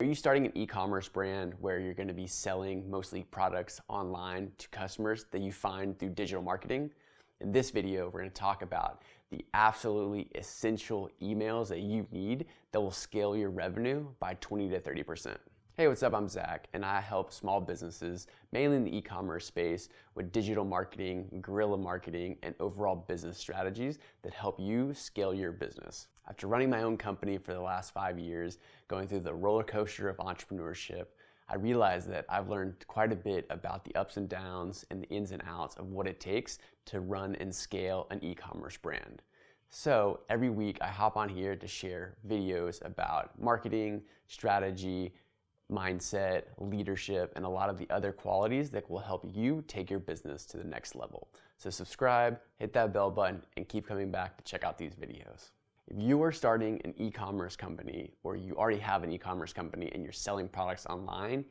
Are you starting an e-commerce brand where you're going to be selling mostly products online to customers that you find through digital marketing? In this video, we're going to talk about the absolutely essential emails that you need that will scale your revenue by 20 to 30%. Hey, what's up? I'm Zach, and I help small businesses, mainly in the e-commerce space, with digital marketing, guerrilla marketing, and overall business strategies that help you scale your business. After running my own company for the last 5 years, going through the roller coaster of entrepreneurship, I realized that I've learned quite a bit about the ups and downs and the ins and outs of what it takes to run and scale an e-commerce brand. So every week I hop on here to share videos about marketing, strategy, mindset, leadership, and a lot of the other qualities that will help you take your business to the next level. So subscribe, hit that bell button, and keep coming back to check out these videos. If you are starting an e-commerce company, or you already have an e-commerce company and you're selling products online,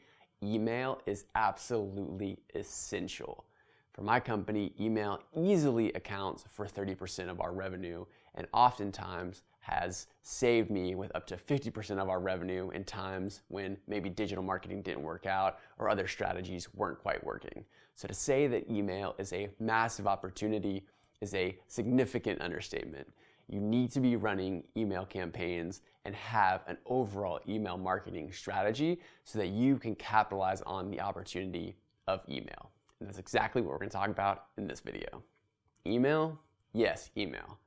email is absolutely essential. For my company, email easily accounts for 30% of our revenue, and oftentimes has saved me with up to 50% of our revenue in times when maybe digital marketing didn't work out or other strategies weren't quite working. So to say that email is a massive opportunity is a significant understatement. You need to be running email campaigns and have an overall email marketing strategy so that you can capitalize on the opportunity of email. And that's exactly what we're going to talk about in this video. Email? Yes, email.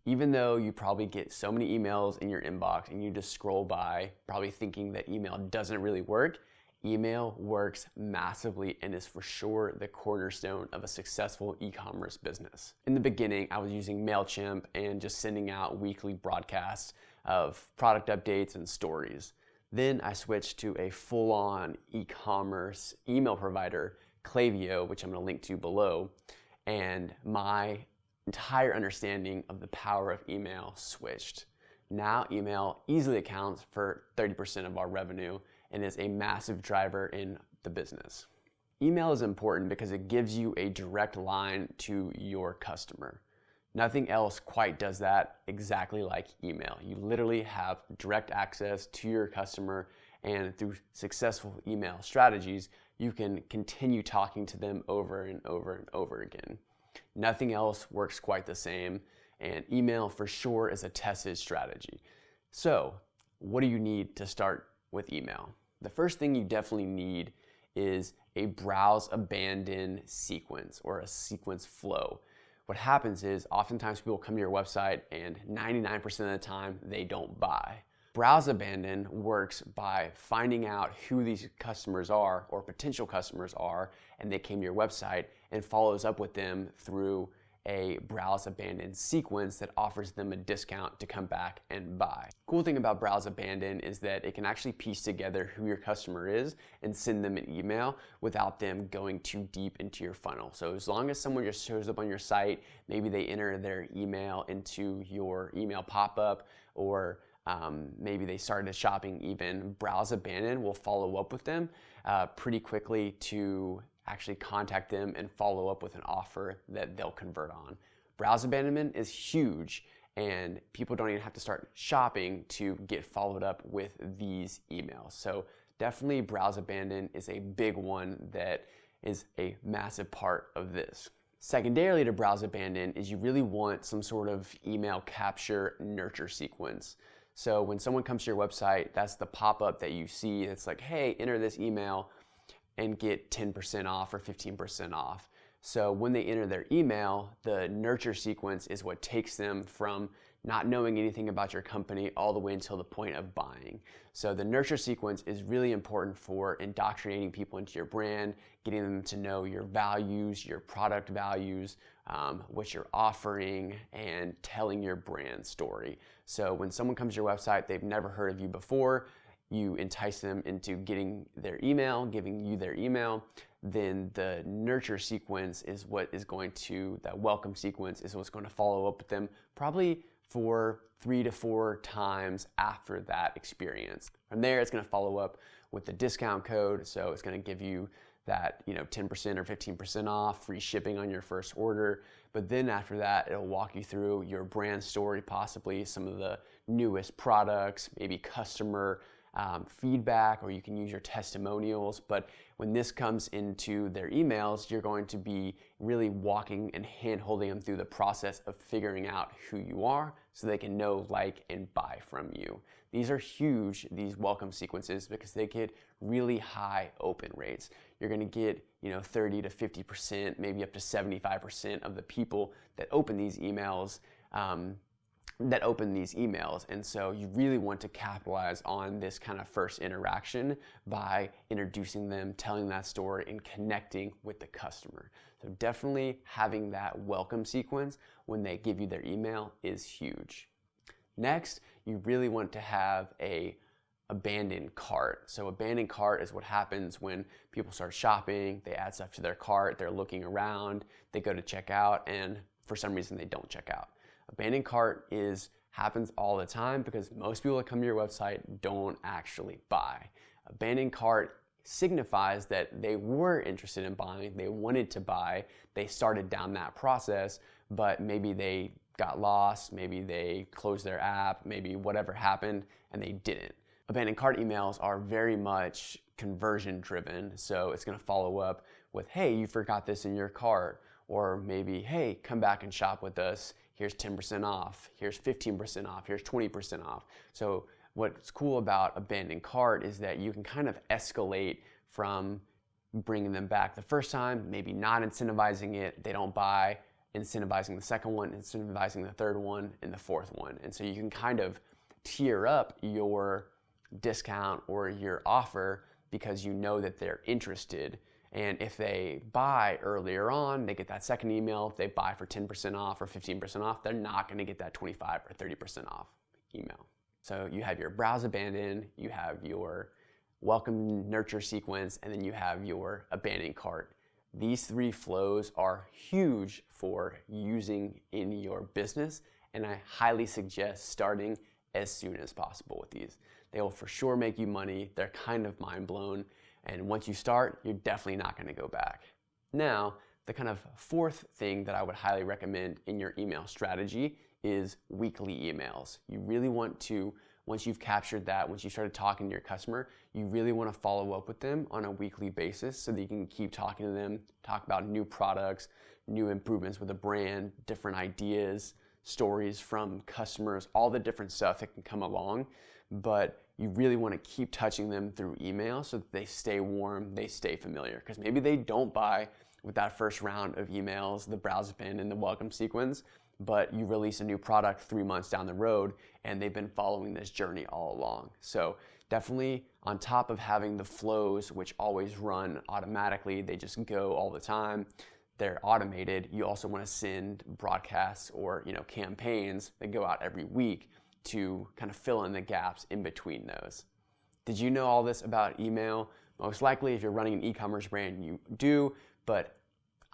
Even though you probably get so many emails in your inbox and you just scroll by, probably thinking that email doesn't really work, email works massively and is for sure the cornerstone of a successful e-commerce business. In the beginning, I was using MailChimp and just sending out weekly broadcasts of product updates and stories. Then I switched to a full-on e-commerce email provider, Klaviyo, which I'm going to link to below, and my entire understanding of the power of email switched. Now email easily accounts for 30% of our revenue and is a massive driver in the business. Email is important because it gives you a direct line to your customer. Nothing else quite does that exactly like email. You literally have direct access to your customer, and through successful email strategies, you can continue talking to them over and over and over again. Nothing else works quite the same, and email for sure is a tested strategy. So, what do you need to start with email? The first thing you definitely need is a browse abandon sequence or a sequence flow. What happens is oftentimes people come to your website and 99% of the time they don't buy. Browse abandon works by finding out who these customers are or potential customers are, and they came to your website, and follows up with them through a browse abandon sequence that offers them a discount to come back and buy. Cool thing about browse abandon is that it can actually piece together who your customer is and send them an email without them going too deep into your funnel. So as long as someone just shows up on your site, maybe they enter their email into your email pop-up, or maybe they started shopping even, browse abandon will follow up with them pretty quickly to actually contact them and follow up with an offer that they'll convert on. Browse abandonment is huge, and people don't even have to start shopping to get followed up with these emails. So definitely browse abandon is a big one that is a massive part of this. Secondarily to browse abandon is you really want some sort of email capture nurture sequence. So when someone comes to your website, that's the pop-up that you see. It's like, hey, enter this email and get 10% off or 15% off. So when they enter their email, the nurture sequence is what takes them from not knowing anything about your company all the way until the point of buying. So the nurture sequence is really important for indoctrinating people into your brand, getting them to know your values, your product values, what you're offering, and telling your brand story. So when someone comes to your website, they've never heard of you before, you entice them into getting their email, giving you their email, then the nurture sequence is what is going to, that welcome sequence is what's going to follow up with them probably for 3 to 4 times after that experience. From there, it's going to follow up with the discount code, so it's going to give you that 10% or 15% off, free shipping on your first order. But then after that, it'll walk you through your brand story, possibly some of the newest products, maybe customer feedback, or you can use your testimonials. But when this comes into their emails, you're going to be really walking and hand-holding them through the process of figuring out who you are so they can know, like, and buy from you. These are huge, these welcome sequences, because they get really high open rates. You're going to get 30 to 50%, maybe up to 75% of the people that open these emails and so you really want to capitalize on this kind of first interaction by introducing them, telling that story, and connecting with the customer. So definitely having that welcome sequence when they give you their email is huge. Next, you really want to have a abandoned cart. So abandoned cart is what happens when people start shopping, they add stuff to their cart, they're looking around, they go to check out, and for some reason they don't check out. Abandoned cart happens all the time because most people that come to your website don't actually buy. Abandoned cart signifies that they were interested in buying, they wanted to buy, they started down that process, but maybe they got lost, maybe they closed their app, maybe whatever happened, and they didn't. Abandoned cart emails are very much conversion driven, so it's going to follow up with, hey, you forgot this in your cart, or maybe, hey, come back and shop with us, here's 10% off, here's 15% off, here's 20% off. So what's cool about abandoned cart is that you can kind of escalate from bringing them back the first time, maybe not incentivizing it, they don't buy, incentivizing the second one, incentivizing the third one, and the fourth one. And so you can kind of tier up your discount or your offer because you know that they're interested. And if they buy earlier on, they get that second email. If they buy for 10% off or 15% off, they're not going to get that 25 or 30% off email. So you have your browse abandon, you have your welcome nurture sequence, and then you have your abandoned cart. These three flows are huge for using in your business, and I highly suggest starting as soon as possible with these. They will for sure make you money. They're kind of mind blown. And once you start, you're definitely not going to go back. Now, the kind of fourth thing that I would highly recommend in your email strategy is weekly emails. You really want to, once you've captured that, once you started talking to your customer, you really want to follow up with them on a weekly basis so that you can keep talking to them, talk about new products, new improvements with the brand, different ideas, stories from customers, all the different stuff that can come along. But you really want to keep touching them through email so that they stay warm, they stay familiar. Because maybe they don't buy with that first round of emails, the browse pin and the welcome sequence, but you release a new product 3 months down the road and they've been following this journey all along. So definitely on top of having the flows, which always run automatically, they just go all the time, they're automated, you also want to send broadcasts or campaigns that go out every week to kind of fill in the gaps in between those. Did you know all this about email? Most likely, if you're running an e-commerce brand, you do, but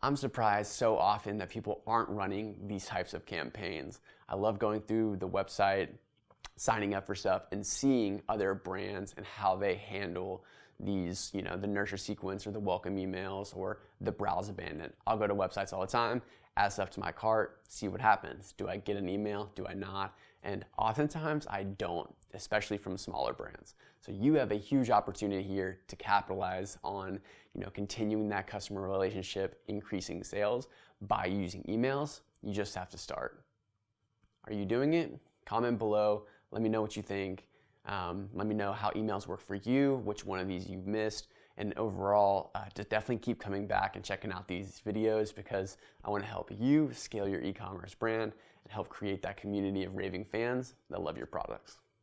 I'm surprised so often that people aren't running these types of campaigns. I love going through the website, signing up for stuff, and seeing other brands and how they handle these, the nurture sequence or the welcome emails or the browse abandon. I'll go to websites all the time, add stuff to my cart, see what happens. Do I get an email? Do I not? And oftentimes I don't, especially from smaller brands. So you have a huge opportunity here to capitalize on, continuing that customer relationship, increasing sales by using emails. You just have to start. Are you doing it? Comment below. Let me know what you think. Let me know how emails work for you, which one of these you've missed. And overall, just definitely keep coming back and checking out these videos because I want to help you scale your e-commerce brand and help create that community of raving fans that love your products.